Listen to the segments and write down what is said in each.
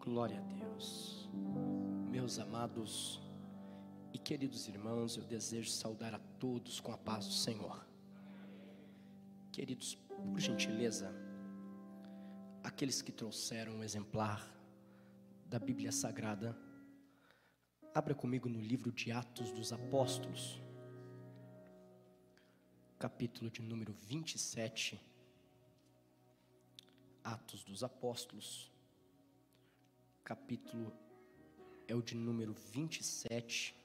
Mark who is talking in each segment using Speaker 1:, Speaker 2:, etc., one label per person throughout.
Speaker 1: Glória a Deus. Meus amados e queridos irmãos, eu desejo saudar a todos com a paz do Senhor. Queridos, por gentileza, aqueles que trouxeram um exemplar da Bíblia Sagrada, abra comigo no livro de Atos dos Apóstolos, capítulo de número 27, Atos dos Apóstolos, capítulo é o de número 27.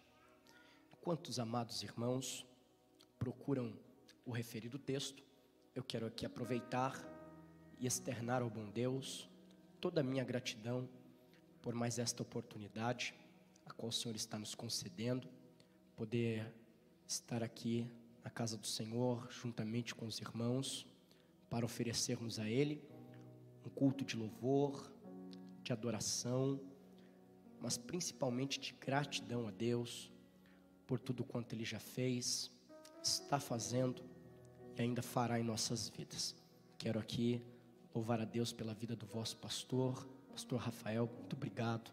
Speaker 1: Enquanto os amados irmãos procuram o referido texto, eu quero aqui aproveitar e externar ao bom Deus toda a minha gratidão por mais esta oportunidade, a qual o Senhor está nos concedendo, poder estar aqui na casa do Senhor, juntamente com os irmãos, para oferecermos a Ele um culto de louvor, de adoração, mas principalmente de gratidão a Deus, por tudo quanto Ele já fez, está fazendo e ainda fará em nossas vidas. Quero aqui louvar a Deus pela vida do vosso pastor Rafael. Muito obrigado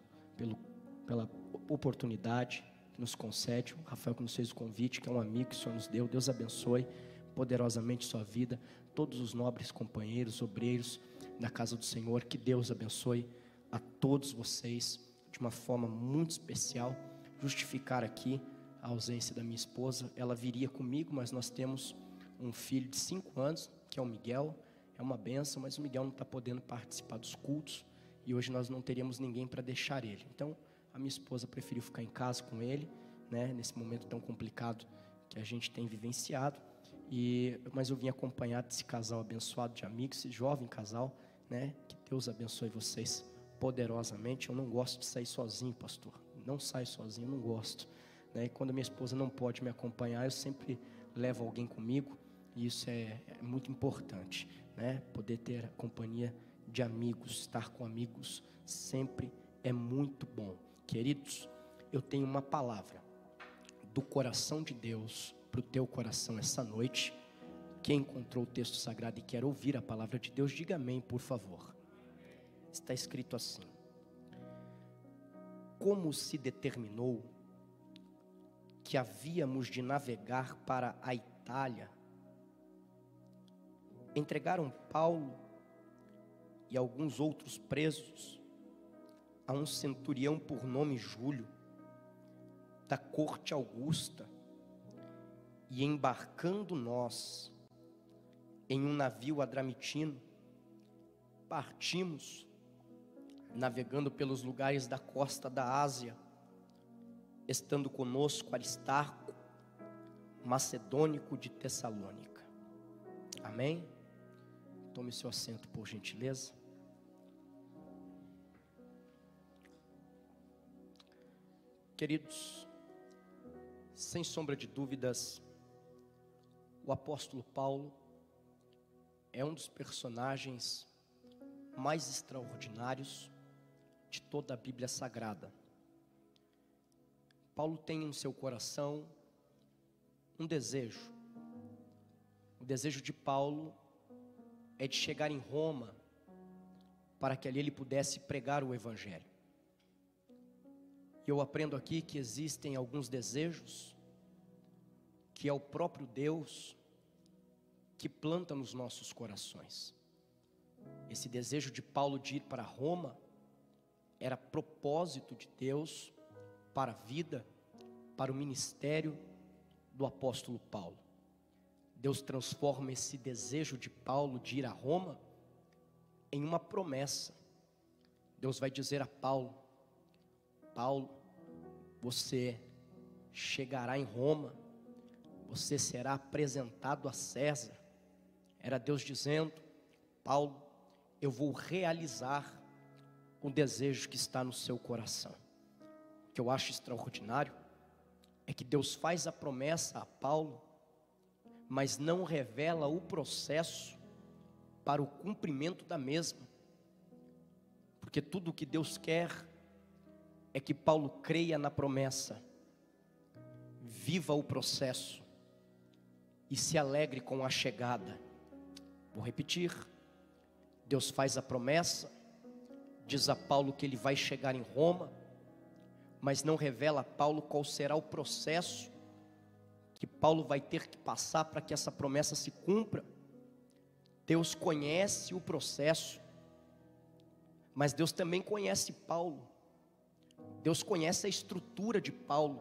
Speaker 1: pela oportunidade que nos concede. O Rafael que nos fez o convite, que é um amigo que o Senhor nos deu. Deus abençoe poderosamente sua vida. Todos os nobres companheiros, obreiros da casa do Senhor, que Deus abençoe a todos vocês de uma forma muito especial. Justificar aqui a ausência da minha esposa. Ela viria comigo, mas nós temos um filho de 5 anos, que é o Miguel. É uma bênção, mas o Miguel não está podendo participar dos cultos, e hoje nós não teríamos ninguém para deixar ele. Então a minha esposa preferiu ficar em casa com ele, né, nesse momento tão complicado que a gente tem vivenciado. Mas eu vim acompanhado desse casal abençoado de amigos, esse jovem casal, né? Que Deus abençoe vocês poderosamente. Eu não gosto de sair sozinho, pastor. Não saio sozinho, não gosto, né? E quando a minha esposa não pode me acompanhar, eu sempre levo alguém comigo. E isso é muito importante, né? Poder ter a companhia de amigos, estar com amigos sempre é muito bom. Queridos, eu tenho uma palavra do coração de Deus para o teu coração essa noite. Quem encontrou o texto sagrado e quer ouvir a palavra de Deus, diga amém, por favor. Está escrito assim: como se determinou que havíamos de navegar para a Itália, entregaram Paulo e alguns outros presos a um centurião por nome Júlio, da corte Augusta, e embarcando nós em um navio adramitino, partimos, navegando pelos lugares da costa da Ásia, estando conosco Aristarco, macedônico de Tessalônica. Amém? Tome seu assento, por gentileza. Queridos, sem sombra de dúvidas, o apóstolo Paulo é um dos personagens mais extraordinários de toda a Bíblia Sagrada. Paulo tem em seu coração um desejo. O desejo de Paulo é de chegar em Roma, para que ali ele pudesse pregar o Evangelho. E eu aprendo aqui que existem alguns desejos que é o próprio Deus que planta nos nossos corações. Esse desejo de Paulo de ir para Roma era propósito de Deus para a vida, para o ministério do apóstolo Paulo. Deus transforma esse desejo de Paulo de ir a Roma em uma promessa. Deus vai dizer a Paulo: Paulo, você chegará em Roma, você será apresentado a César. Era Deus dizendo: Paulo, eu vou realizar o desejo que está no seu coração. O que eu acho extraordinário é que Deus faz a promessa a Paulo, mas não revela o processo para o cumprimento da mesma. Porque tudo o que Deus quer é que Paulo creia na promessa, viva o processo e se alegre com a chegada. Vou repetir: Deus faz a promessa, diz a Paulo que ele vai chegar em Roma, mas não revela a Paulo qual será o processo que Paulo vai ter que passar para que essa promessa se cumpra. Deus conhece o processo, mas Deus também conhece Paulo. Deus conhece a estrutura de Paulo.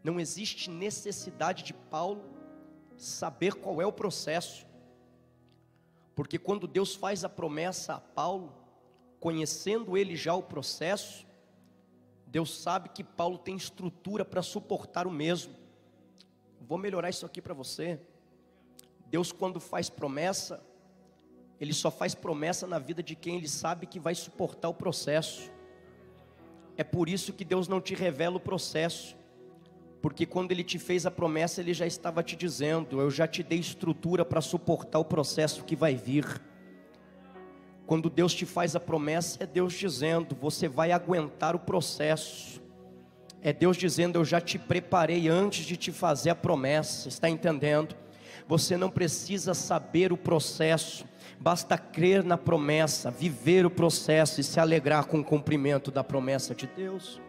Speaker 1: Não existe necessidade de Paulo saber qual é o processo, porque quando Deus faz a promessa a Paulo, conhecendo ele já o processo, Deus sabe que Paulo tem estrutura para suportar o mesmo. Vou melhorar isso aqui para você. Deus, quando faz promessa, Ele só faz promessa na vida de quem Ele sabe que vai suportar o processo. É por isso que Deus não te revela o processo, porque quando Ele te fez a promessa, Ele já estava te dizendo: eu já te dei estrutura para suportar o processo que vai vir. Quando Deus te faz a promessa, é Deus dizendo: você vai aguentar o processo. É Deus dizendo: eu já te preparei antes de te fazer a promessa. Está entendendo? Você não precisa saber o processo, basta crer na promessa, viver o processo e se alegrar com o cumprimento da promessa de Deus.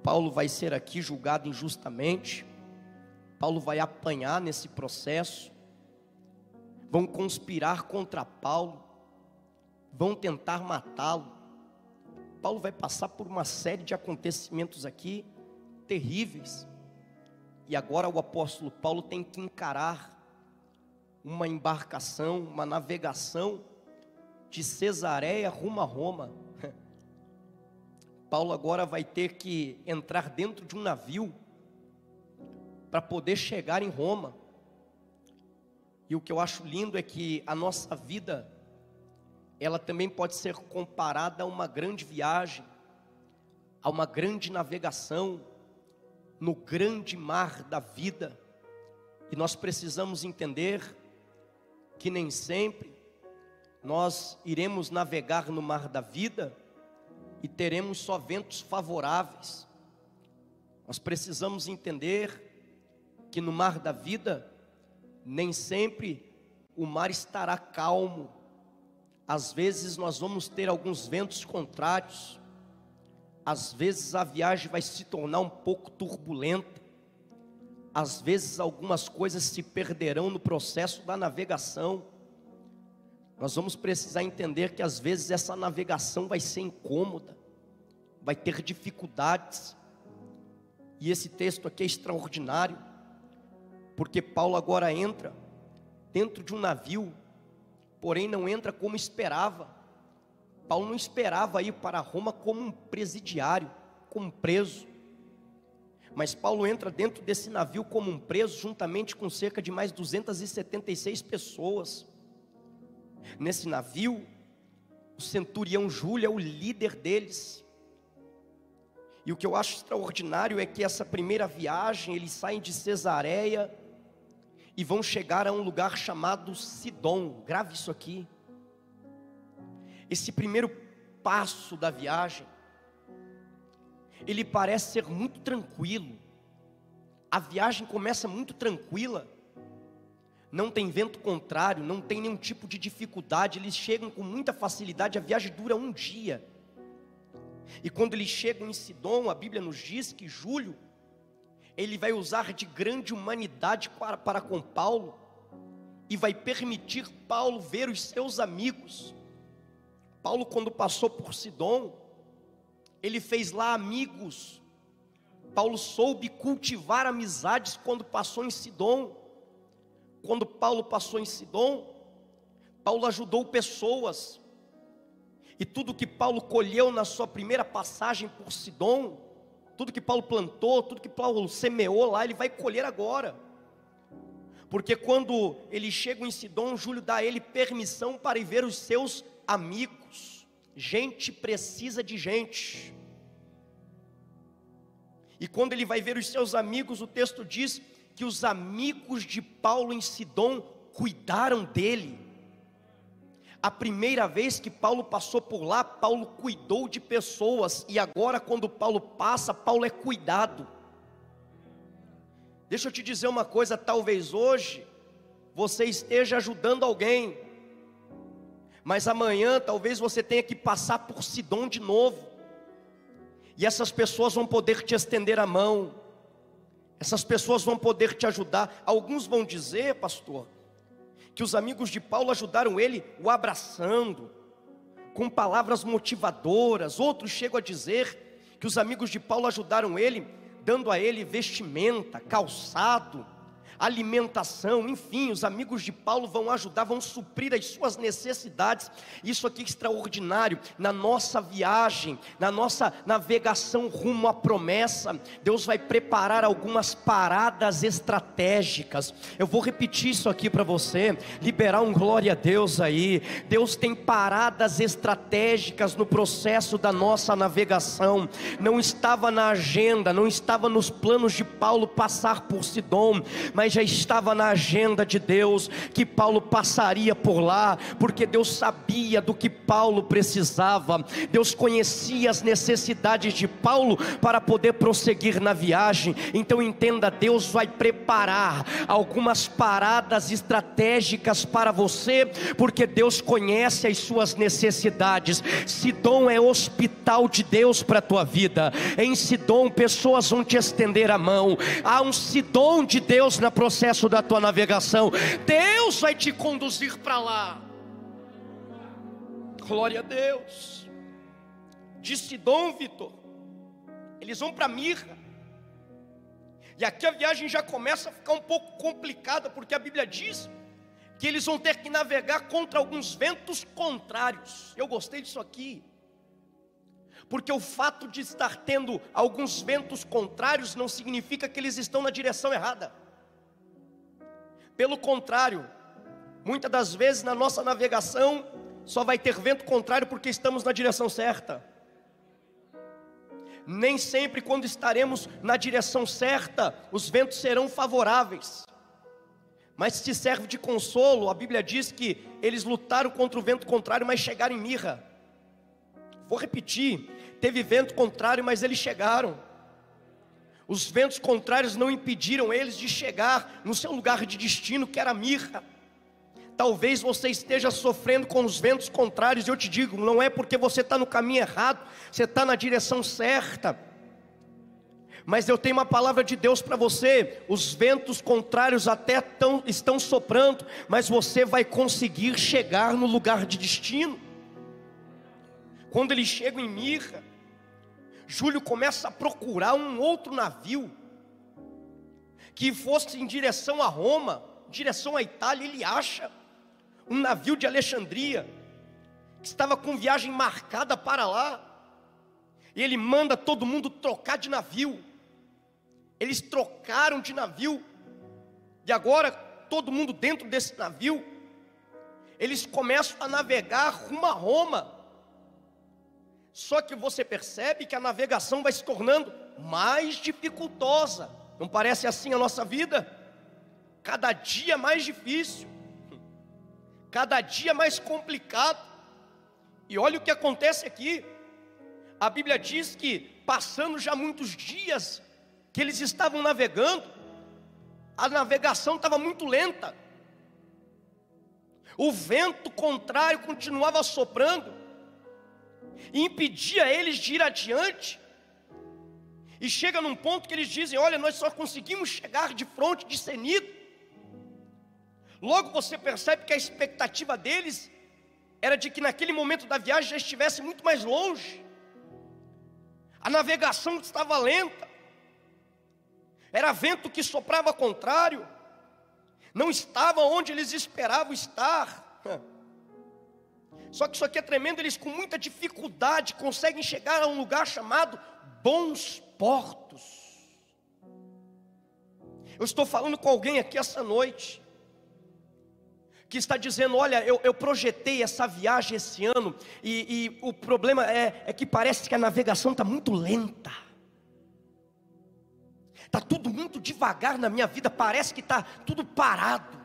Speaker 1: Paulo vai ser aqui julgado injustamente. Paulo vai apanhar nesse processo. Vão conspirar contra Paulo, vão tentar matá-lo. Paulo vai passar por uma série de acontecimentos aqui terríveis. E agora o apóstolo Paulo tem que encarar uma embarcação, uma navegação de Cesareia rumo a Roma. Paulo agora vai ter que entrar dentro de um navio para poder chegar em Roma. E o que eu acho lindo é que a nossa vida, ela também pode ser comparada a uma grande viagem, a uma grande navegação no grande mar da vida. E nós precisamos entender que nem sempre nós iremos navegar no mar da vida e teremos só ventos favoráveis. Nós precisamos entender que no mar da vida nem sempre o mar estará calmo. Às vezes nós vamos ter alguns ventos contrários. Às vezes a viagem vai se tornar um pouco turbulenta. Às vezes algumas coisas se perderão no processo da navegação. Nós vamos precisar entender que às vezes essa navegação vai ser incômoda, vai ter dificuldades. E esse texto aqui é extraordinário, porque Paulo agora entra dentro de um navio, porém não entra como esperava. Paulo não esperava ir para Roma como um presidiário, como um preso. Mas Paulo entra dentro desse navio como um preso, juntamente com cerca de mais 276 pessoas. Nesse navio, o centurião Júlio é o líder deles. E o que eu acho extraordinário é que essa primeira viagem, eles saem de Cesareia e vão chegar a um lugar chamado Sidom. Grave isso aqui. Esse primeiro passo da viagem, ele parece ser muito tranquilo. A viagem começa muito tranquila, não tem vento contrário, não tem nenhum tipo de dificuldade. Eles chegam com muita facilidade. A viagem dura um dia. E quando eles chegam em Sidom, a Bíblia nos diz que Júlio, ele vai usar de grande humanidade para com Paulo, e vai permitir Paulo ver os seus amigos. Paulo, quando passou por Sidom, ele fez lá amigos. Paulo soube cultivar amizades quando passou em Sidom. Quando Paulo passou em Sidom, Paulo ajudou pessoas. E tudo que Paulo colheu na sua primeira passagem por Sidom, tudo que Paulo plantou, tudo que Paulo semeou lá, ele vai colher agora. Porque quando ele chega em Sidom, Júlio dá a ele permissão para ir ver os seus amigos. Gente precisa de gente. E quando ele vai ver os seus amigos, o texto diz que os amigos de Paulo em Sidom cuidaram dele. A primeira vez que Paulo passou por lá, Paulo cuidou de pessoas. E agora quando Paulo passa, Paulo é cuidado. Deixa eu te dizer uma coisa, talvez hoje você esteja ajudando alguém, Mas amanhã talvez você tenha que passar por Sidom de novo. E essas pessoas vão poder te estender a mão. Essas pessoas vão poder te ajudar. Alguns vão dizer, pastor, que os amigos de Paulo ajudaram ele o abraçando, com palavras motivadoras. Outros chegam a dizer que os amigos de Paulo ajudaram ele, dando a ele vestimenta, calçado, alimentação, enfim, os amigos de Paulo vão ajudar, vão suprir as suas necessidades. Isso aqui é extraordinário. Na nossa viagem, na nossa navegação rumo à promessa, Deus vai preparar algumas paradas estratégicas. Eu vou repetir isso aqui para você, liberar um glória a Deus aí. Deus tem paradas estratégicas no processo da nossa navegação. Não estava na agenda, não estava nos planos de Paulo passar por Sidom, mas já estava na agenda de Deus que Paulo passaria por lá, porque Deus sabia do que Paulo precisava. Deus conhecia as necessidades de Paulo para poder prosseguir na viagem. Então entenda, Deus vai preparar algumas paradas estratégicas para você, porque Deus conhece as suas necessidades. Sidom é hospital de Deus para a tua vida. Em Sidom pessoas vão te estender a mão. Há um Sidom de Deus no processo da tua navegação. Deus vai te conduzir para lá. Glória a Deus. De Sidom, Vitor, eles vão para Mirra. E aqui a viagem já começa a ficar um pouco complicada, porque a Bíblia diz que eles vão ter que navegar contra alguns ventos contrários. Eu gostei disso aqui, porque o fato de estar tendo alguns ventos contrários não significa que eles estão na direção errada. Pelo contrário, muitas das vezes na nossa navegação só vai ter vento contrário porque estamos na direção certa. Nem sempre quando estaremos na direção certa, os ventos serão favoráveis. Mas se serve de consolo, a Bíblia diz que eles lutaram contra o vento contrário, mas chegaram em Mirra. Vou repetir, teve vento contrário, mas eles chegaram. Os ventos contrários não impediram eles de chegar no seu lugar de destino, que era Mirra. Talvez você esteja sofrendo com os ventos contrários, e eu te digo, não é porque você está no caminho errado, você está na direção certa. Mas eu tenho uma palavra de Deus para você. Os ventos contrários até estão soprando, mas você vai conseguir chegar no lugar de destino. Quando eles chegam em Mirra, Júlio começa a procurar um outro navio que fosse em direção a Roma, em direção à Itália. Ele acha um navio de Alexandria que estava com viagem marcada para lá, e ele manda todo mundo trocar de navio. Eles trocaram de navio, e agora todo mundo dentro desse navio, eles começam a navegar rumo a Roma. Só que você percebe que a navegação vai se tornando mais dificultosa. Não parece assim a nossa vida? Cada dia mais difícil, cada dia mais complicado. E olha o que acontece aqui. A Bíblia diz que passando já muitos dias que eles estavam navegando, a navegação estava muito lenta. O vento contrário continuava soprando e impedia eles de ir adiante. E chega num ponto que eles dizem: olha, nós só conseguimos chegar de frente de Cenido. Logo você percebe que a expectativa deles era de que naquele momento da viagem já estivesse muito mais longe. A navegação estava lenta, era vento que soprava contrário, não estava onde eles esperavam estar. Só que isso aqui é tremendo. Eles com muita dificuldade conseguem chegar a um lugar chamado Bons Portos. Eu estou falando com alguém aqui essa noite que está dizendo: olha, eu projetei essa viagem esse ano, e o problema é que parece que a navegação está muito lenta, está tudo muito devagar na minha vida, parece que está tudo parado.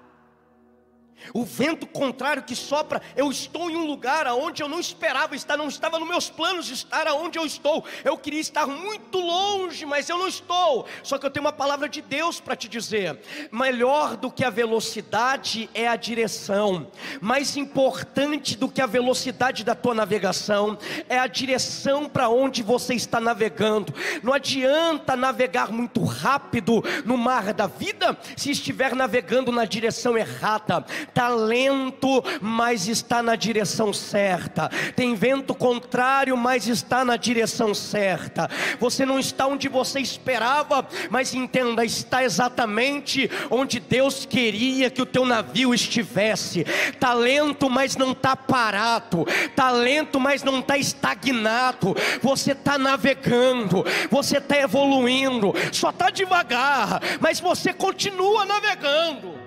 Speaker 1: O vento contrário que sopra, eu estou em um lugar aonde eu não esperava estar, não estava nos meus planos de estar aonde eu estou. Eu queria estar muito longe, mas eu não estou. Só que eu tenho uma palavra de Deus para te dizer: melhor do que a velocidade é a direção. Mais importante do que a velocidade da tua navegação é a direção para onde você está navegando. Não adianta navegar muito rápido no mar da vida se estiver navegando na direção errada. Está lento, mas está na direção certa. Tem vento contrário, mas está na direção certa. Você não está onde você esperava, mas entenda, está exatamente onde Deus queria que o teu navio estivesse. Está lento, mas não está parado. Está lento, mas não está estagnado. Você está navegando, você está evoluindo. Só está devagar, mas você continua navegando.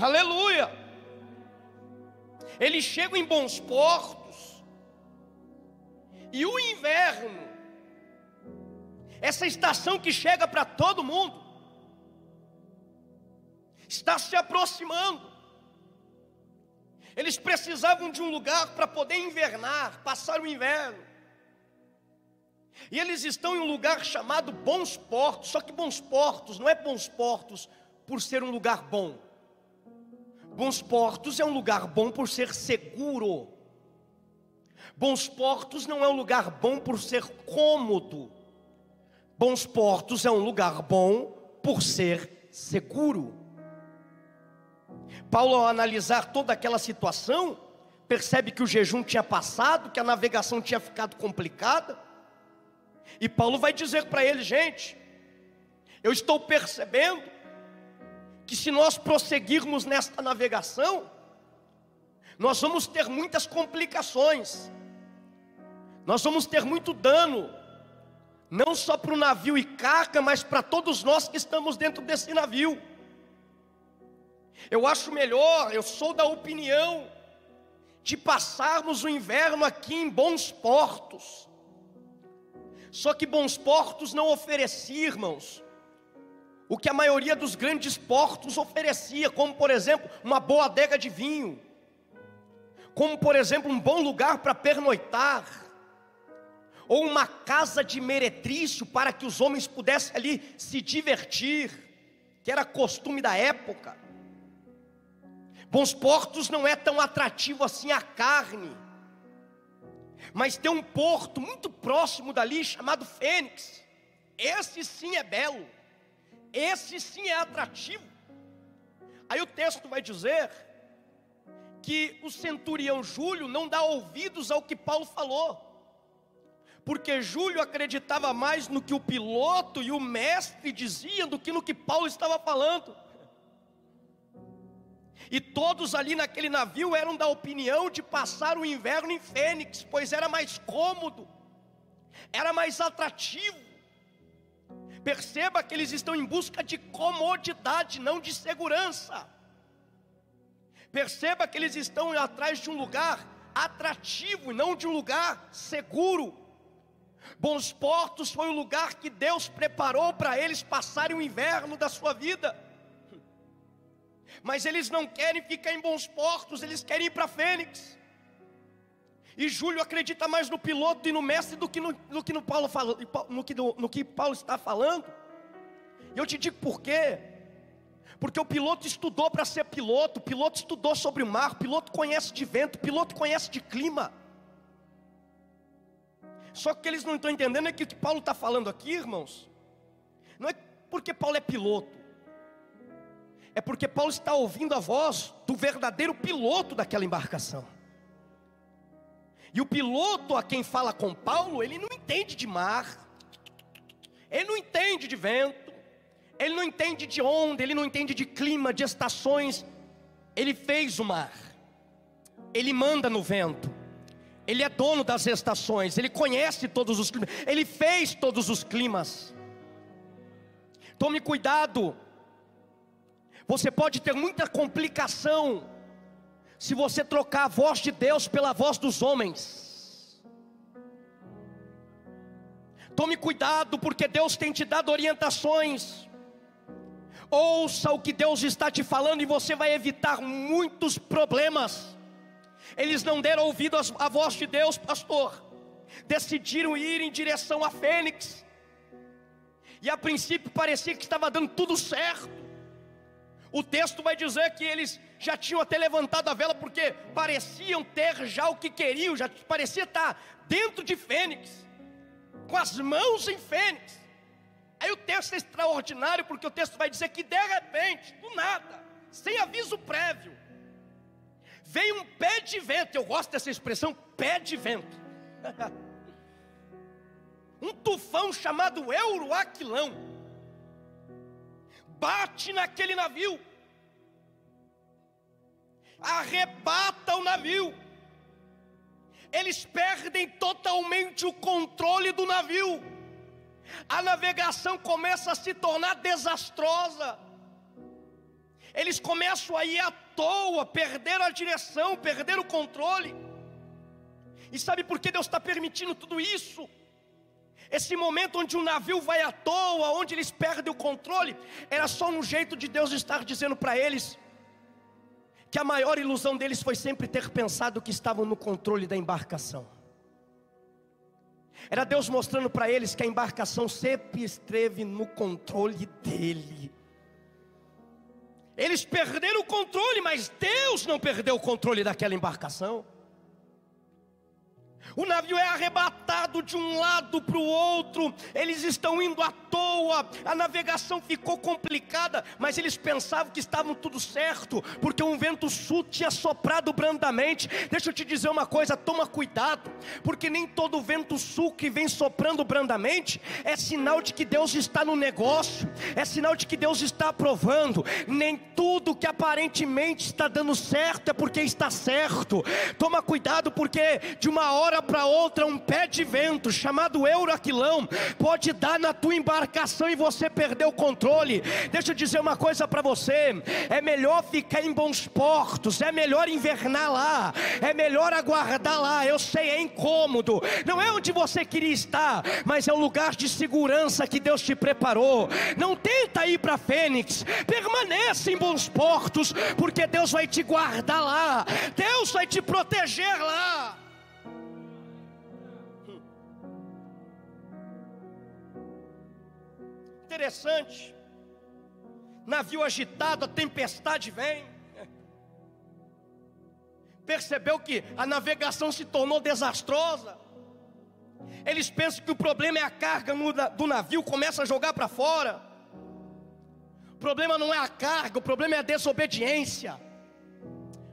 Speaker 1: Aleluia. Eles chegam em bons portos. E o inverno, essa estação que chega para todo mundo, está se aproximando. Eles precisavam de um lugar para poder invernar, passar o inverno. E eles estão em um lugar chamado Bons Portos. Só que Bons Portos não é Bons Portos por ser um lugar bom. Bons Portos é um lugar bom por ser seguro. Bons Portos não é um lugar bom por ser cômodo. Bons Portos é um lugar bom por ser seguro. Paulo, ao analisar toda aquela situação, percebe que o jejum tinha passado, que a navegação tinha ficado complicada. E Paulo vai dizer para ele: gente, eu estou percebendo que se nós prosseguirmos nesta navegação, nós vamos ter muitas complicações, nós vamos ter muito dano, não só para o navio e carga, mas para todos nós que estamos dentro desse navio. Eu acho melhor, eu sou da opinião de passarmos o inverno aqui em Bons Portos. Só que Bons Portos não oferecia, irmãos, o que a maioria dos grandes portos oferecia, como por exemplo, uma boa adega de vinho, como por exemplo, um bom lugar para pernoitar, ou uma casa de meretrício para que os homens pudessem ali se divertir, que era costume da época. Bons Portos não é tão atrativo assim a carne, mas tem um porto muito próximo dali chamado Fênix. Esse sim é belo, esse sim é atrativo. Aí o texto vai dizer que o centurião Júlio não dá ouvidos ao que Paulo falou, porque Júlio acreditava mais no que o piloto e o mestre diziam do que no que Paulo estava falando. E todos ali naquele navio eram da opinião de passar o inverno em Fênix, pois era mais cômodo, era mais atrativo. Perceba que eles estão em busca de comodidade, não de segurança. Perceba que eles estão atrás de um lugar atrativo e não de um lugar seguro. Bons Portos foi o lugar que Deus preparou para eles passarem o inverno da sua vida. Mas eles não querem ficar em Bons Portos, eles querem ir para Fênix. E Júlio acredita mais no piloto e no mestre do que no Paulo fala, no que Paulo está falando. E eu te digo por quê. Porque o piloto estudou para ser piloto, o piloto estudou sobre o mar, o piloto conhece de vento, o piloto conhece de clima. Só que eles não estão entendendo é que o que Paulo está falando aqui, irmãos, não é porque Paulo é piloto, é porque Paulo está ouvindo a voz do verdadeiro piloto daquela embarcação. E o piloto a quem fala com Paulo, ele não entende de mar, ele não entende de vento, ele não entende de onda, ele não entende de clima, de estações. Ele fez o mar, ele manda no vento, ele é dono das estações, ele conhece todos os climas, ele fez todos os climas. Tome cuidado, você pode ter muita complicação se você trocar a voz de Deus pela voz dos homens. Tome cuidado, porque Deus tem te dado orientações. Ouça o que Deus está te falando e você vai evitar muitos problemas. Eles não deram ouvido à voz de Deus, pastor. Decidiram ir em direção a Fênix. E a princípio parecia que estava dando tudo certo. O texto vai dizer que eles já tinham até levantado a vela, porque pareciam ter já o que queriam, já parecia estar dentro de Fênix, com as mãos em Fênix. Aí o texto é extraordinário, porque o texto vai dizer que de repente, do nada, sem aviso prévio, veio um pé de vento. Eu gosto dessa expressão, pé de vento. Um tufão chamado Euroaquilão bate naquele navio, arrebata o navio. Eles perdem totalmente o controle do navio. A navegação começa a se tornar desastrosa. Eles começam a ir à toa, perderam a direção, perderam o controle. E sabe por que Deus está permitindo tudo isso? Esse momento onde o navio vai à toa, onde eles perdem o controle, era só um jeito de Deus estar dizendo para eles que a maior ilusão deles foi sempre ter pensado que estavam no controle da embarcação. Era Deus mostrando para eles que a embarcação sempre esteve no controle dele. Eles perderam o controle, mas Deus não perdeu o controle daquela embarcação. O navio é arrebatado de um lado para o outro, eles estão indo à toa, a navegação ficou complicada, mas eles pensavam que estavam tudo certo, porque um vento sul tinha soprado brandamente. Deixa eu te dizer uma coisa, toma cuidado, porque nem todo vento sul que vem soprando brandamente é sinal de que Deus está no negócio, é sinal de que Deus está aprovando. Nem tudo que aparentemente está dando certo é porque está certo. Toma cuidado, porque de uma hora para outra um pé de vento chamado Euroaquilão pode dar na tua embarcação e você perder o controle. Deixa eu dizer uma coisa para você: é melhor ficar em bons portos, é melhor invernar lá, é melhor aguardar lá. Eu sei, é incômodo, não é onde você queria estar, mas é o lugar de segurança que Deus te preparou. Não tenta ir para Fênix, permaneça em bons portos, porque Deus vai te guardar lá, Deus vai te proteger lá. Interessante, navio agitado, a tempestade vem. Percebeu que a navegação se tornou desastrosa. Eles pensam que o problema é a carga do navio, começa a jogar para fora. O problema não é a carga, o problema é a desobediência.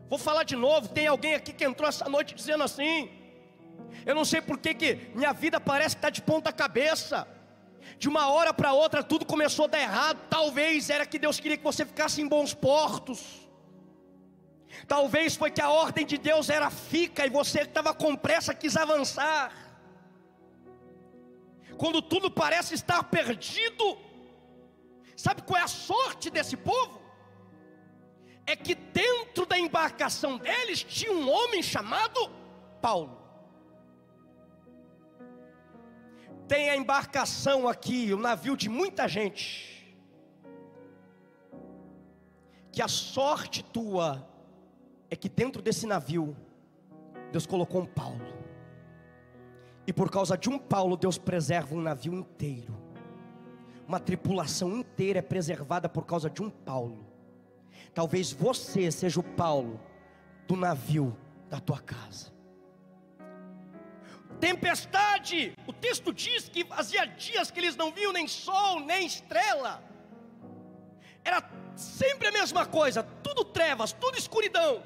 Speaker 1: Vou falar de novo, tem alguém aqui que entrou essa noite dizendo assim: eu não sei por que minha vida parece que está de ponta cabeça. De uma hora para outra tudo começou a dar errado. Talvez era que Deus queria que você ficasse em bons portos. Talvez foi que a ordem de Deus era fica, e você estava com pressa, quis avançar. Quando tudo parece estar perdido, sabe qual é a sorte desse povo? É que dentro da embarcação deles tinha um homem chamado Paulo. Tem a embarcação aqui, o navio de muita gente, que a sorte tua é que dentro desse navio Deus colocou um Paulo, e por causa de um Paulo Deus preserva um navio inteiro. Uma tripulação inteira é preservada por causa de um Paulo. Talvez você seja o Paulo do navio da tua casa. Tempestade, o texto diz que fazia dias que eles não viam nem sol, nem estrela. Era sempre a mesma coisa, tudo trevas, tudo escuridão.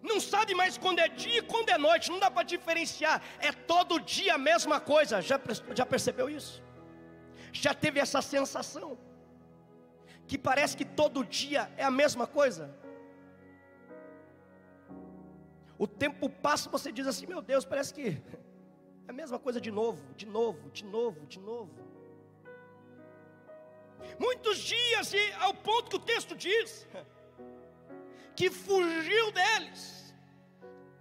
Speaker 1: Não sabe mais quando é dia e quando é noite, não dá para diferenciar. É todo dia a mesma coisa. Já percebeu isso? Já teve essa sensação? Que parece que todo dia é a mesma coisa? O tempo passa e você diz assim: meu Deus, parece que é a mesma coisa de novo, de novo, de novo, de novo. Muitos dias, e ao ponto que o texto diz que fugiu deles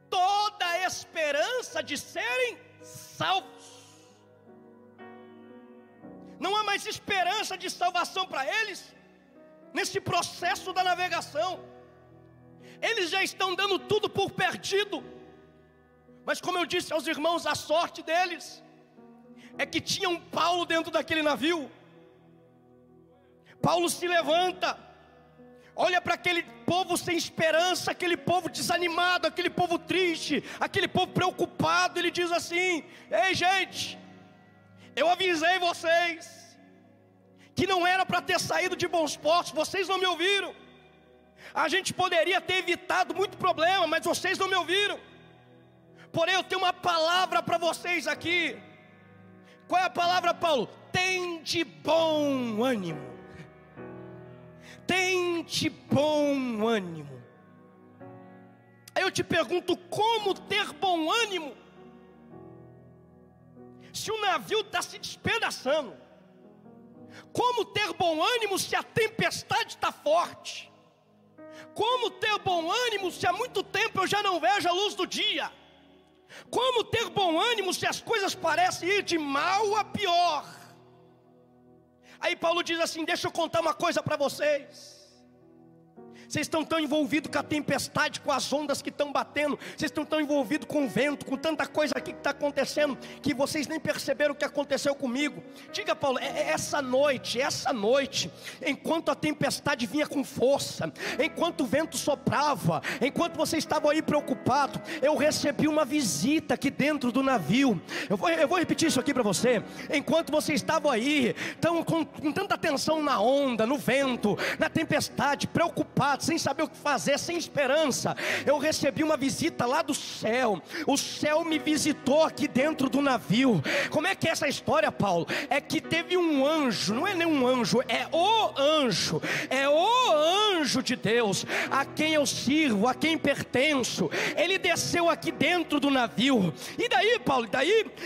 Speaker 1: toda a esperança de serem salvos. não há mais esperança de salvação para eles, nesse processo da navegação. Eles já estão dando tudo por perdido. Mas como eu disse aos irmãos, a sorte deles é que tinha um Paulo dentro daquele navio. Paulo se levanta, olha para aquele povo sem esperança, aquele povo desanimado, aquele povo triste, aquele povo preocupado. Ele diz assim: ei gente, eu avisei vocês que não era para ter saído de bons portos, vocês não me ouviram. A gente poderia ter evitado muito problema, mas vocês não me ouviram. Porém eu tenho uma palavra para vocês aqui. Qual é a palavra, Paulo? Tende bom ânimo. Tende bom ânimo. Aí eu te pergunto, como ter bom ânimo se o navio está se despedaçando? Como ter bom ânimo se a tempestade está forte? Como ter bom ânimo se há muito tempo eu já não vejo a luz do dia? Como ter bom ânimo se as coisas parecem ir de mal a pior? Aí Paulo diz assim: deixa eu contar uma coisa para vocês. Vocês estão tão envolvidos com a tempestade, com as ondas que estão batendo. Vocês estão tão envolvidos com o vento, com tanta coisa aqui que está acontecendo, que vocês nem perceberam o que aconteceu comigo. Diga, Paulo, essa noite, enquanto a tempestade vinha com força, enquanto o vento soprava, enquanto vocês estavam aí preocupados, eu recebi uma visita aqui dentro do navio. Eu vou repetir isso aqui para você. Enquanto vocês estavam aí, estão com tanta atenção na onda, no vento, na tempestade, preocupados, sem saber o que fazer, sem esperança, eu recebi uma visita lá do céu. O céu me visitou aqui dentro do navio. Como é que é essa história, Paulo? É que teve um anjo, não é nem um anjo, é o anjo de Deus, a quem eu sirvo, a quem pertenço. Ele desceu aqui dentro do navio. E daí, Paulo,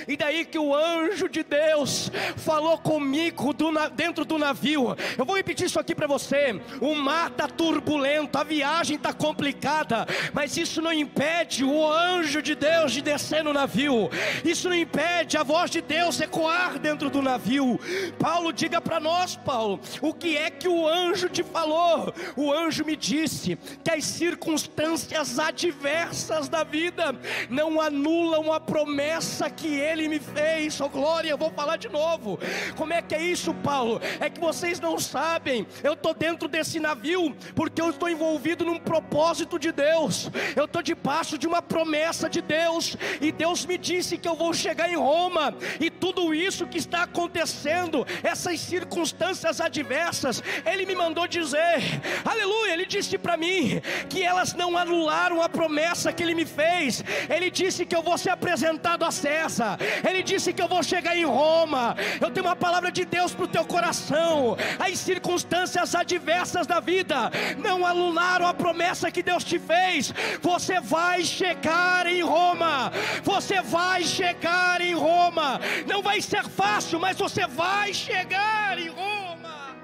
Speaker 1: e daí que o anjo de Deus falou comigo dentro do navio. Eu vou repetir isso aqui para você. O mar está turbulento, a viagem está complicada, mas isso não impede o anjo de Deus de descer no navio. Isso não impede a voz de Deus ecoar dentro do navio. Paulo, diga para nós, Paulo, o que é que o anjo te falou? O anjo me disse que as circunstâncias adversas da vida não anulam a promessa que ele me fez. Oh glória, eu vou falar de novo. Como é que é isso, Paulo? É que vocês não sabem. Eu estou dentro desse navio porque eu estou envolvido num propósito de Deus. Eu estou debaixo de uma promessa de Deus, e Deus me disse que eu vou chegar em Roma, e tudo isso que está acontecendo, essas circunstâncias adversas, Ele me mandou dizer, aleluia, Ele disse para mim que elas não anularam a promessa que Ele me fez. Ele disse que eu vou ser apresentado a César. Ele disse que eu vou chegar em Roma. Eu tenho uma palavra de Deus para o teu coração. As circunstâncias adversas da vida não anularam a promessa que Deus te fez. Você vai chegar em Roma. Você vai chegar em Roma. Não vai ser fácil, mas você vai chegar em Roma.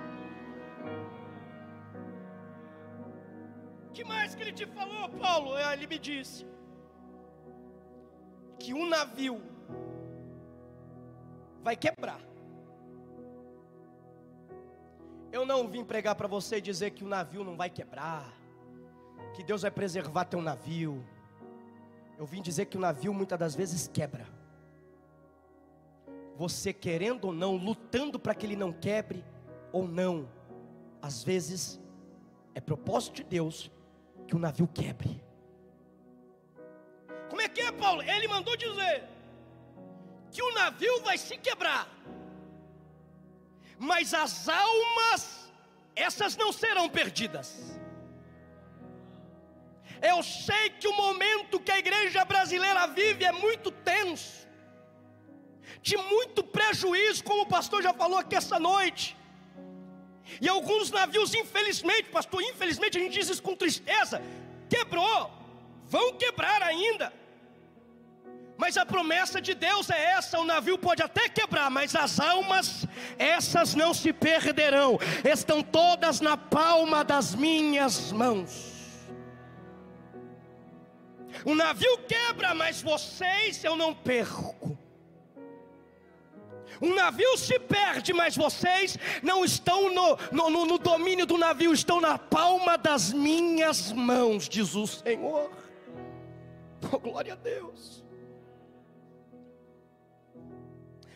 Speaker 1: O que mais que ele te falou, Paulo? Ele me disse que um navio vai quebrar. Eu não vim pregar para você e dizer que o navio não vai quebrar, que Deus vai preservar teu navio. Eu vim dizer que o navio muitas das vezes quebra. Você querendo ou não, lutando para que ele não quebre ou não, às vezes é propósito de Deus que o navio quebre. Como é que é, Paulo? Ele mandou dizer que o navio vai se quebrar, mas as almas, essas não serão perdidas. Eu sei que o momento que a igreja brasileira vive é muito tenso, de muito prejuízo, como o pastor já falou aqui essa noite. E alguns navios, infelizmente, pastor, infelizmente a gente diz isso com tristeza, quebrou, vão quebrar ainda. Mas a promessa de Deus é essa: o navio pode até quebrar, mas as almas, essas não se perderão, estão todas na palma das minhas mãos. O navio quebra, mas vocês eu não perco. Um navio se perde, mas vocês não estão no domínio do navio, estão na palma das minhas mãos, diz o Senhor. Oh, glória a Deus.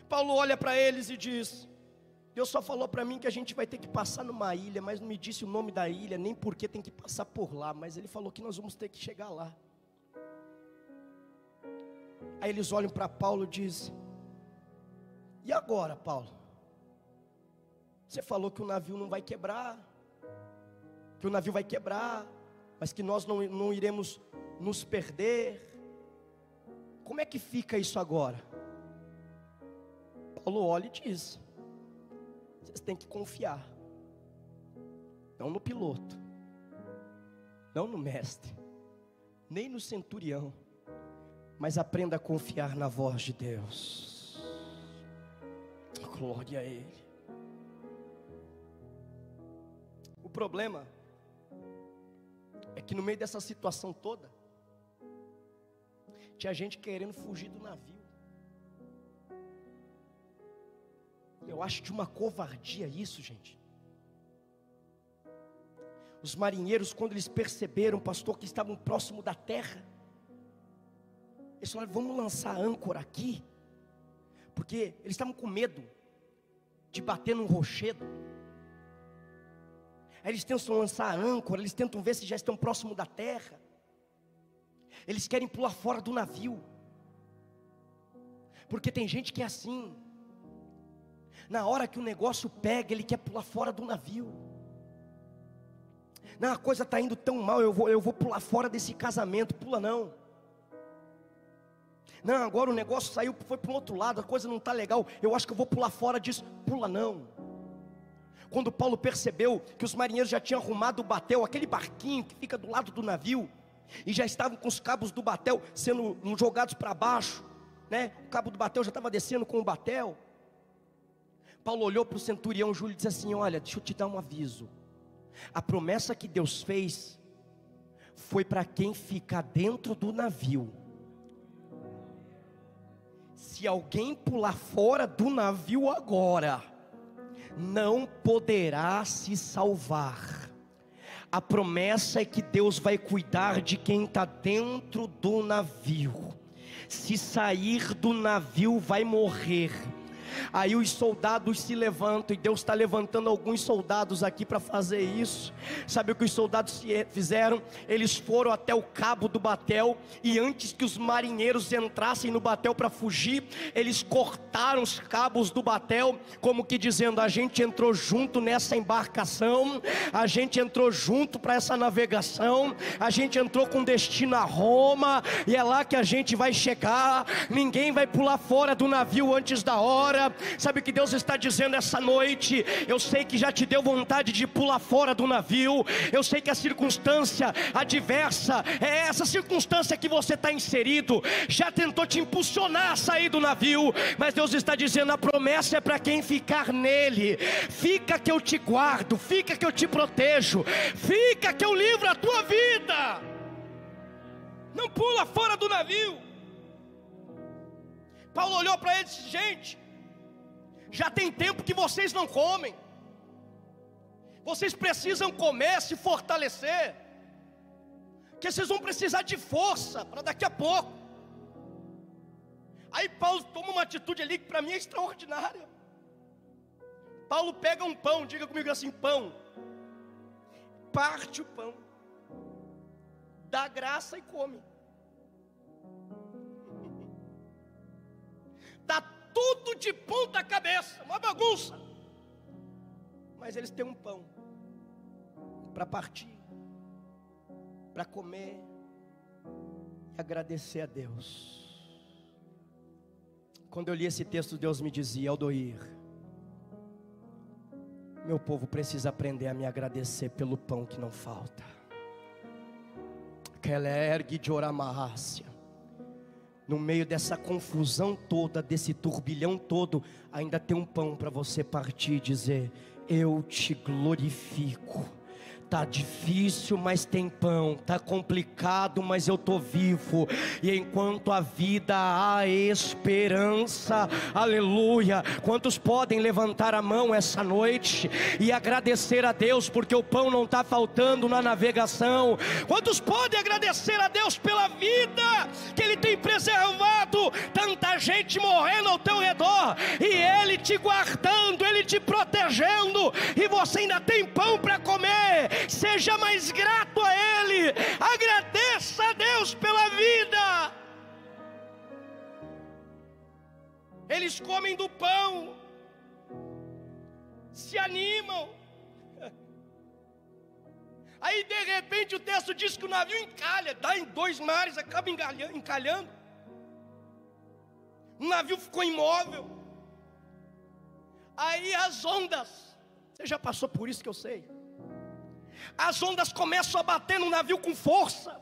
Speaker 1: Paulo olha para eles e diz: Deus só falou para mim que a gente vai ter que passar numa ilha, mas não me disse o nome da ilha, nem porque tem que passar por lá, mas Ele falou que nós vamos ter que chegar lá. Aí eles olham para Paulo e dizem: e agora, Paulo? Você falou que o navio não vai quebrar, que o navio vai quebrar, mas que nós não iremos nos perder. Como é que fica isso agora? Paulo olha e diz: vocês têm que confiar, não no piloto, não no mestre, nem no centurião, mas aprenda a confiar na voz de Deus. Glória a Ele. O problema é que no meio dessa situação toda, tinha gente querendo fugir do navio. Eu acho de uma covardia isso, gente. Os marinheiros, quando eles perceberam, pastor, que estavam próximo da terra, eles falaram: vamos lançar âncora aqui, porque eles estavam com medo de bater num rochedo. Aí eles tentam lançar âncora, eles tentam ver se já estão próximo da terra. Eles querem pular fora do navio, porque tem gente que é assim. Na hora que o negócio pega, ele quer pular fora do navio. Não, a coisa está indo tão mal, eu vou pular fora desse casamento. Pula não. Não, agora o negócio saiu, foi para o outro lado, a coisa não está legal, eu acho que eu vou pular fora disso. Pula não. Quando Paulo percebeu que os marinheiros já tinham arrumado o batel, aquele barquinho que fica do lado do navio, e já estavam com os cabos do batel sendo jogados para baixo, né? O cabo do batel já estava descendo com o batel. Paulo olhou para o centurião Júlio e disse assim: olha, deixa eu te dar um aviso. A promessa que Deus fez foi para quem ficar dentro do navio. Se alguém pular fora do navio agora, não poderá se salvar. A promessa é que Deus vai cuidar de quem está dentro do navio. Se sair do navio vai morrer. Aí os soldados se levantam, e Deus está levantando alguns soldados aqui para fazer isso. Sabe o que os soldados fizeram? Eles foram até o cabo do batel, e antes que os marinheiros entrassem no batel para fugir, eles cortaram os cabos do batel, como que dizendo: a gente entrou junto nessa embarcação, a gente entrou junto para essa navegação, a gente entrou com destino a Roma, e é lá que a gente vai chegar. Ninguém vai pular fora do navio antes da hora. Sabe o que Deus está dizendo essa noite? Eu sei que já te deu vontade de pular fora do navio. Eu sei que a circunstância adversa, é essa circunstância que você está inserido, já tentou te impulsionar a sair do navio. Mas Deus está dizendo: a promessa é para quem ficar nele. Fica que eu te guardo, fica que eu te protejo, fica que eu livro a tua vida. Não pula fora do navio. Paulo olhou para eles e disse: gente, já tem tempo que vocês não comem. Vocês precisam comer, se fortalecer, que vocês vão precisar de força para daqui a pouco. Aí Paulo toma uma atitude ali que para mim é extraordinária. Paulo pega um pão, diga comigo assim: pão. Parte o pão, dá graça e come. Dá tudo de ponta cabeça, uma bagunça, mas eles têm um pão para partir, para comer e agradecer a Deus. Quando eu li esse texto, Deus me dizia: Aldoir, meu povo precisa aprender a me agradecer pelo pão que não falta. Kelergue de oramácia. No meio dessa confusão toda, desse turbilhão todo, ainda tem um pão para você partir e dizer: eu te glorifico. Tá difícil, mas tem pão. Tá complicado, mas eu tô vivo. E enquanto a vida há esperança. Aleluia. Quantos podem levantar a mão essa noite e agradecer a Deus porque o pão não está faltando na navegação? Quantos podem agradecer a Deus pela vida que Ele tem preservado? Tanta gente morrendo ao teu redor e Ele te guardando, Ele te protegendo, e você ainda tem pão para comer. Seja mais grato a Ele, agradeça a Deus pela vida. Eles comem do pão, se animam. Aí de repente o texto diz que o navio encalha, dá em 2 mares, acaba encalhando. O navio ficou imóvel. Aí as ondas, você já passou por isso que eu sei. As ondas começam a bater no navio com força.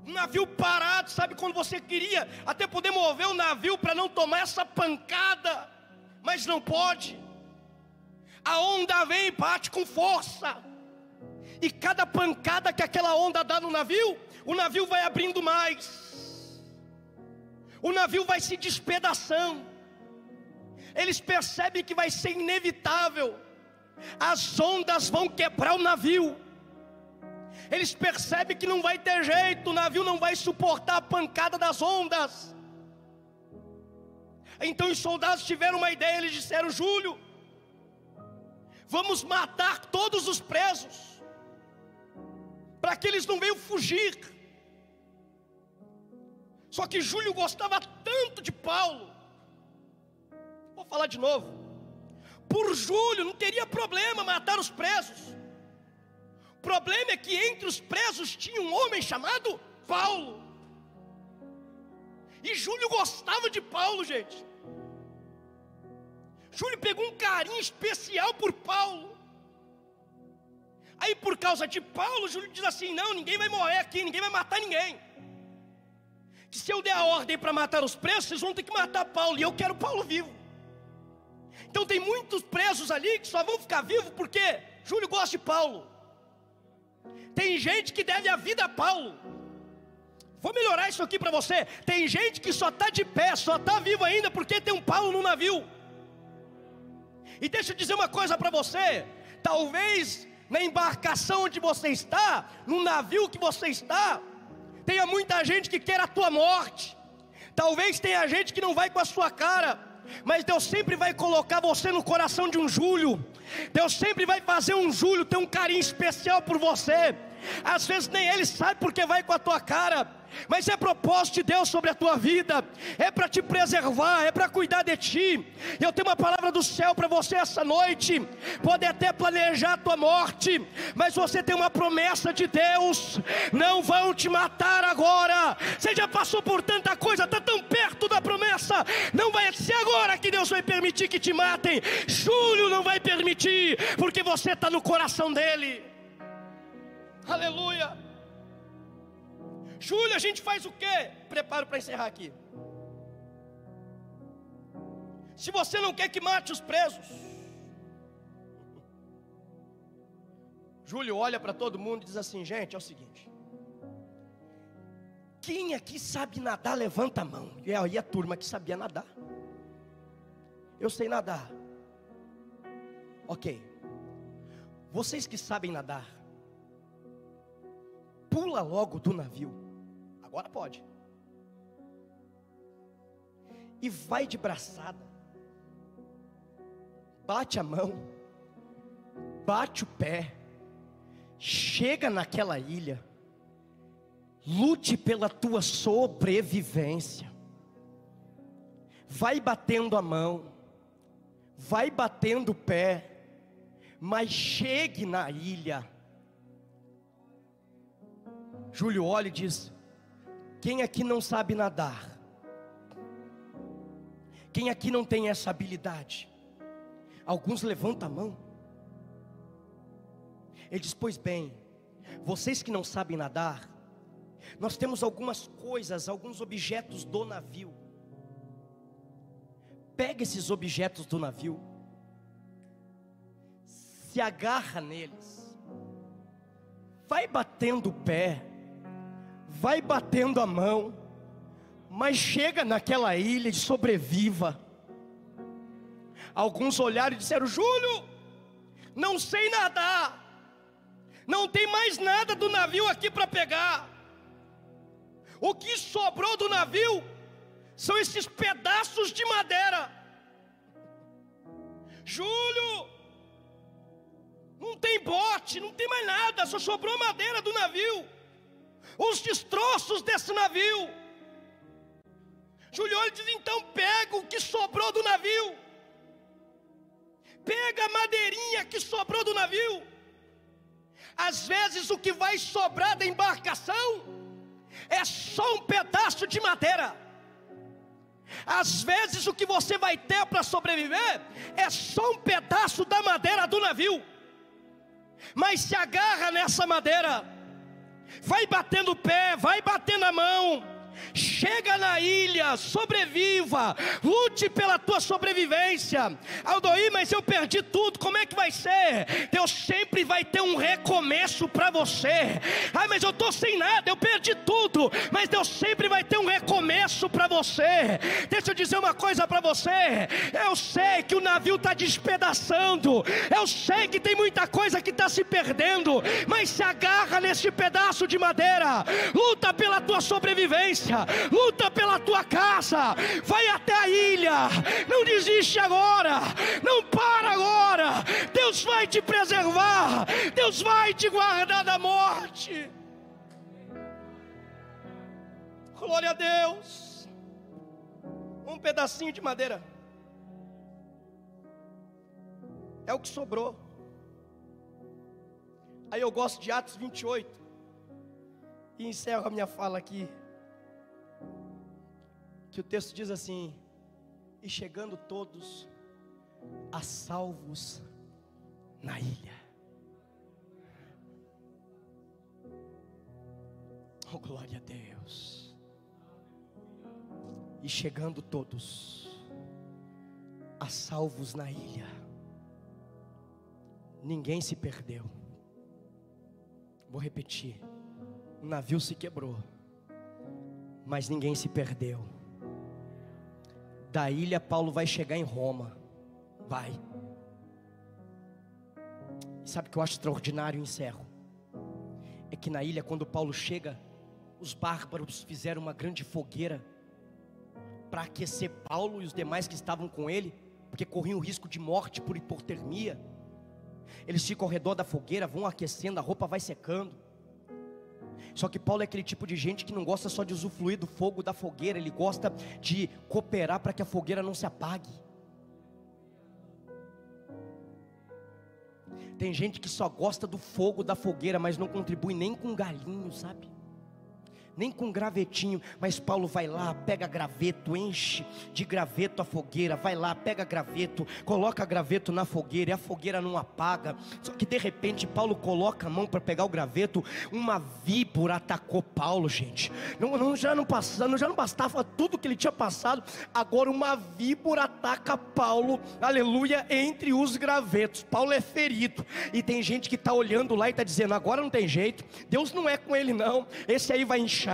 Speaker 1: O navio parado, sabe quando você queria até poder mover o navio para não tomar essa pancada, mas não pode. A onda vem e bate com força, e cada pancada que aquela onda dá no navio, o navio vai abrindo mais, o navio vai se despedaçando. Eles percebem que vai ser inevitável, as ondas vão quebrar o navio. Eles percebem que não vai ter jeito, o navio não vai suportar a pancada das ondas. Então os soldados tiveram uma ideia, eles disseram: Júlio, vamos matar todos os presos, para que eles não venham fugir. Só que Júlio gostava tanto de Paulo, vou falar de novo. Por Júlio não teria problema matar os presos. O problema é que entre os presos tinha um homem chamado Paulo. E Júlio gostava de Paulo, gente. Júlio pegou um carinho especial por Paulo. Aí por causa de Paulo, Júlio diz assim: não, ninguém vai morrer aqui, ninguém vai matar ninguém. Que se eu der a ordem para matar os presos, vocês vão ter que matar Paulo, e eu quero Paulo vivo. Então tem muitos presos ali que só vão ficar vivos porque Júlio gosta de Paulo. Tem gente que deve a vida a Paulo. Vou melhorar isso aqui para você. Tem gente que só está de pé, só está vivo ainda porque tem um Paulo no navio. E deixa eu dizer uma coisa para você. Talvez na embarcação onde você está, no navio que você está, tenha muita gente que quer a tua morte. Talvez tenha gente que não vai com a sua cara, mas Deus sempre vai colocar você no coração de um Júlio. Deus sempre vai fazer um Júlio ter um carinho especial por você. Às vezes nem ele sabe porque vai com a tua cara, mas é propósito de Deus sobre a tua vida, é para te preservar, é para cuidar de ti. Eu tenho uma palavra do céu para você essa noite. Pode até planejar a tua morte, mas você tem uma promessa de Deus: não vão te matar agora. Você já passou por tanta coisa, está tão perto da promessa. Não vai ser agora que Deus vai permitir que te matem. Júlio não vai permitir, porque você está no coração dele. Aleluia. Júlio, a gente faz o quê? Preparo para encerrar aqui. Se você não quer que mate os presos, Júlio olha para todo mundo e diz assim: gente, é o seguinte, quem aqui sabe nadar, levanta a mão. E aí a turma que sabia nadar: eu sei nadar. Ok. Vocês que sabem nadar, pula logo do navio. Agora pode. E vai de braçada. Bate a mão, bate o pé, chega naquela ilha, lute pela tua sobrevivência. Vai batendo a mão, vai batendo o pé, mas chegue na ilha. Júlio olha e diz: quem aqui não sabe nadar? Quem aqui não tem essa habilidade? Alguns levantam a mão. Ele diz: pois bem, vocês que não sabem nadar, nós temos algumas coisas, alguns objetos do navio. Pega esses objetos do navio, se agarra neles, vai batendo o pé, vai batendo a mão, mas chega naquela ilha e sobreviva. Alguns olharam e disseram: Júlio, não sei nadar, não tem mais nada do navio aqui para pegar. O que sobrou do navio são esses pedaços de madeira. Júlio, não tem bote, não tem mais nada, só sobrou madeira do navio, os destroços desse navio. Júlio olha e diz: então pega o que sobrou do navio, pega a madeirinha que sobrou do navio. Às vezes o que vai sobrar da embarcação é só um pedaço de madeira. Às vezes o que você vai ter para sobreviver é só um pedaço da madeira do navio. Mas se agarra nessa madeira, vai batendo o pé, vai batendo a mão, chega na ilha, sobreviva, lute pela tua sobrevivência. Aldoí, mas eu perdi tudo, como é que vai ser? Deus sempre vai ter um recomeço para você. Ai, mas eu estou sem nada, eu perdi tudo, mas Deus sempre vai ter um recomeço para você. Deixa eu dizer uma coisa para você: eu sei que o navio está despedaçando, eu sei que tem muita coisa que está se perdendo, mas se agarra nesse pedaço de madeira, luta pela tua sobrevivência, luta pela tua casa, vai até a ilha, não desiste agora, não para agora. Deus vai te preservar, Deus vai te guardar da morte. Glória a Deus. Um pedacinho de madeira é o que sobrou. Aí eu gosto de Atos 28 e encerro a minha fala aqui, que o texto diz assim: e chegando todos a salvos na ilha. Oh, glória a Deus. E chegando todos a salvos na ilha, ninguém se perdeu. Vou repetir: o navio se quebrou, mas ninguém se perdeu. Da ilha Paulo vai chegar em Roma, vai. Sabe o que eu acho extraordinário, e encerro? É que na ilha, quando Paulo chega, os bárbaros fizeram uma grande fogueira para aquecer Paulo e os demais que estavam com ele, porque corriam o risco de morte por hipotermia. Eles ficam ao redor da fogueira, vão aquecendo, a roupa vai secando. Só que Paulo é aquele tipo de gente que não gosta só de usufruir do fogo da fogueira, ele gosta de cooperar para que a fogueira não se apague. Tem gente que só gosta do fogo da fogueira, mas não contribui nem com galinho, sabe? Nem com gravetinho. Mas Paulo vai lá, pega graveto, enche de graveto a fogueira, vai lá, pega graveto, coloca graveto na fogueira, e a fogueira não apaga. Só que de repente Paulo coloca a mão para pegar o graveto, uma víbora atacou Paulo, gente. Já não bastava tudo que ele tinha passado, agora uma víbora ataca Paulo, aleluia, entre os gravetos. Paulo é ferido, e tem gente que está olhando lá e está dizendo: agora não tem jeito, Deus não é com ele não, esse aí vai inchar,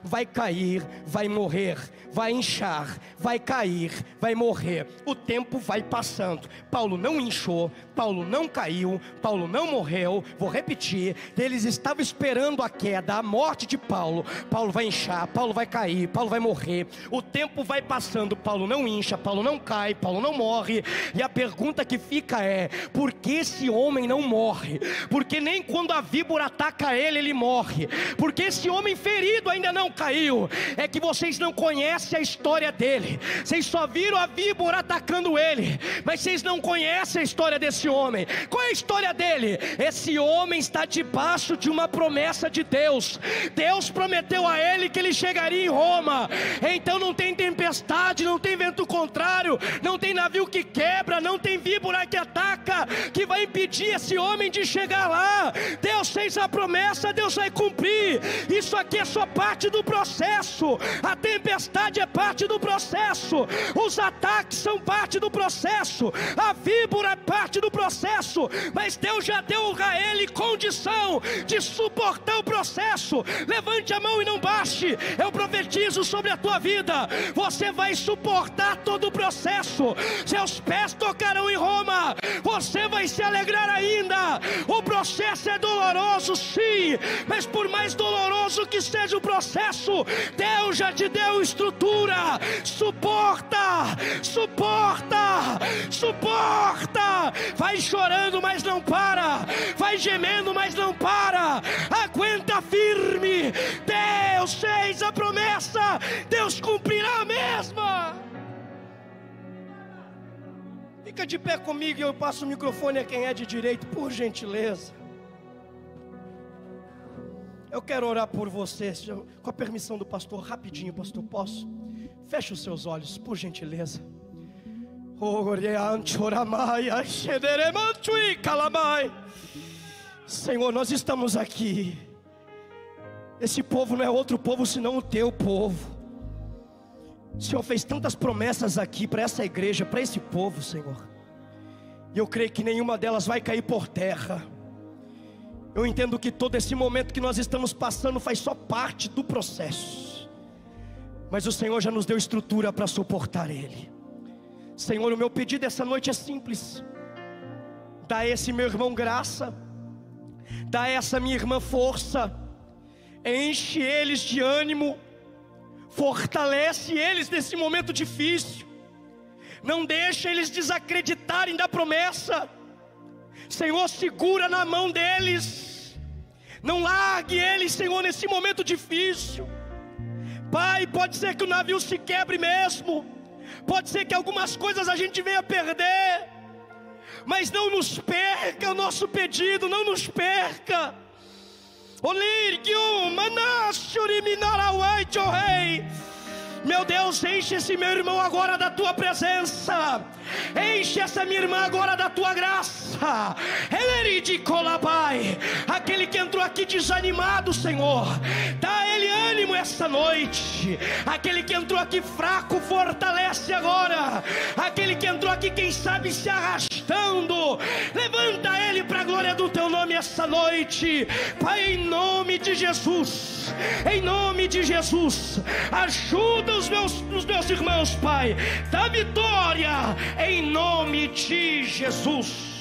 Speaker 1: vai cair, vai morrer, vai inchar, vai cair, vai morrer. O tempo vai passando. Paulo não inchou, Paulo não caiu, Paulo não morreu. Vou repetir: eles estavam esperando a queda, a morte de Paulo. Paulo vai inchar, Paulo vai cair, Paulo vai morrer. O tempo vai passando, Paulo não incha, Paulo não cai, Paulo não morre. E a pergunta que fica é: por que esse homem não morre? Porque nem quando a víbora ataca ele morre. Porque esse homem ferido ainda não caiu. É que vocês não conhecem a história dele. Vocês só viram a víbora atacando ele, mas vocês não conhecem a história desse homem. Qual é a história dele? Esse homem está debaixo de uma promessa de Deus. Deus prometeu a ele que ele chegaria em Roma. Então não tem tempestade, não tem vento contrário, não tem navio que quebra, não tem víbora víbora que ataca, que vai impedir esse homem de chegar lá. Deus fez a promessa, Deus vai cumprir. Isso aqui é só parte do processo. A tempestade é parte do processo, os ataques são parte do processo, a víbora é parte do processo, mas Deus já deu a ele condição de suportar o processo. Levante a mão e não baixe. Eu profetizo sobre a tua vida, você vai suportar todo o processo. Seus pés tocarão em Roma, você vai se alegrar ainda. O processo é doloroso, sim, mas por mais doloroso que seja o processo, Deus já te deu estrutura. Suporta, suporta, suporta. Vai chorando, mas não para. Vai gemendo, mas não para. Aguenta firme. Deus fez a promessa, Deus cumprirá a mesma. Fica de pé comigo e eu passo o microfone a quem é de direito, por gentileza. Eu quero orar por você, com a permissão do pastor, rapidinho, pastor, posso? Feche os seus olhos, por gentileza. Senhor, nós estamos aqui. Esse povo não é outro povo senão o teu povo. O Senhor fez tantas promessas aqui para essa igreja, para esse povo, Senhor. E eu creio que nenhuma delas vai cair por terra. Eu entendo que todo esse momento que nós estamos passando faz só parte do processo, mas o Senhor já nos deu estrutura para suportar ele. Senhor, o meu pedido essa noite é simples: dá a esse meu irmão graça, dá a essa minha irmã força, enche eles de ânimo, fortalece eles nesse momento difícil, não deixa eles desacreditarem da promessa. Senhor, segura na mão deles, não largue eles, Senhor, nesse momento difícil. Pai, pode ser que o navio se quebre mesmo, pode ser que algumas coisas a gente venha perder, mas não nos perca o nosso pedido, não nos perca. Meu Deus, enche esse meu irmão agora da tua presença, enche essa minha irmã agora da tua graça. Aquele que entrou aqui desanimado, Senhor, dá a ele ânimo essa noite. Aquele que entrou aqui fraco, fortalece agora. Aquele que entrou aqui, quem sabe, se arrastando, levanta ele para a glória do teu nome essa noite. Pai, em nome de Jesus, em nome de Jesus, ajuda os meus irmãos, Pai, dá vitória em nome de Jesus.